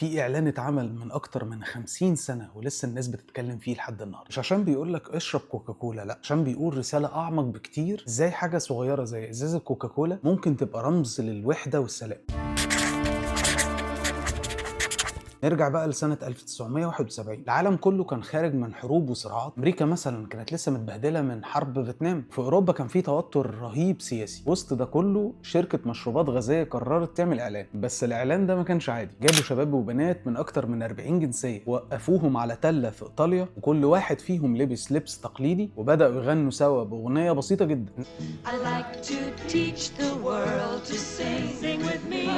في إعلان اتعمل من أكتر من 50 سنة ولسه الناس بتتكلم فيه لحد النهارده، مش عشان بيقول لك اشرب كوكاكولا، لأ، عشان بيقول رسالة أعمق بكتير. إزاي حاجة صغيرة زي إزازة كوكاكولا ممكن تبقى رمز للوحدة والسلام. نرجع بقى لسنة 1971، العالم كله كان خارج من حروب وصراعات. أمريكا مثلا كانت لسه متبهدلة من حرب فيتنام، في أوروبا كان في توتر رهيب سياسي. وسط ده كله شركة مشروبات غازية قررت تعمل إعلان، بس الإعلان ده ما كانش عادي. جابوا شباب وبنات من أكتر من 40 جنسية، وقفوهم على تلة في إيطاليا، وكل واحد فيهم لبس لبس تقليدي وبدأوا يغنوا سوا بأغنية بسيطة جدا. I like to teach the world to sing. Sing with me.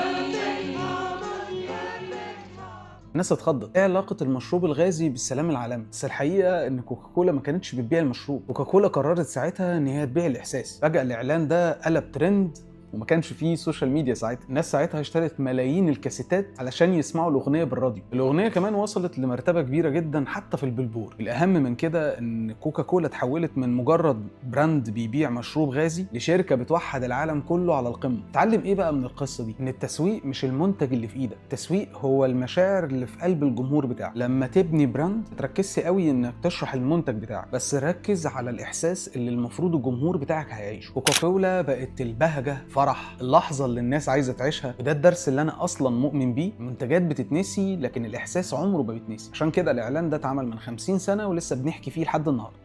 الناس اتخضت، ايه علاقة المشروب الغازي بالسلام العالمي؟ بس الحقيقة ان كوكاكولا ما كانتش بتبيع المشروب، كوكاكولا قررت ساعتها ان هي تبيع الاحساس. فجأة الاعلان ده قلب ترند، وما كانش فيه سوشيال ميديا ساعتها. الناس ساعتها اشترت ملايين الكاسيتات علشان يسمعوا الاغنيه بالراديو. الاغنيه كمان وصلت لمرتبه كبيره جدا حتى في البلبور. الاهم من كده ان كوكاكولا اتحولت من مجرد براند بيبيع مشروب غازي لشركه بتوحد العالم كله على القمه. اتعلم ايه بقى من القصه دي؟ ان التسويق مش المنتج اللي في ايدك، التسويق هو المشاعر اللي في قلب الجمهور بتاعك. لما تبني براند ما تركزش قوي انك تشرح المنتج بتاعك، بس ركز على الاحساس اللي المفروض الجمهور بتاعك هيعيشه. كوكاكولا بقت البهجه، فرح، اللحظه اللي الناس عايزه تعيشها. وده الدرس اللي انا اصلا مؤمن بيه. المنتجات بتتنسي لكن الاحساس عمره ما بيتنسي. عشان كده الاعلان ده اتعمل من 50 سنه ولسه بنحكي فيه لحد النهارده.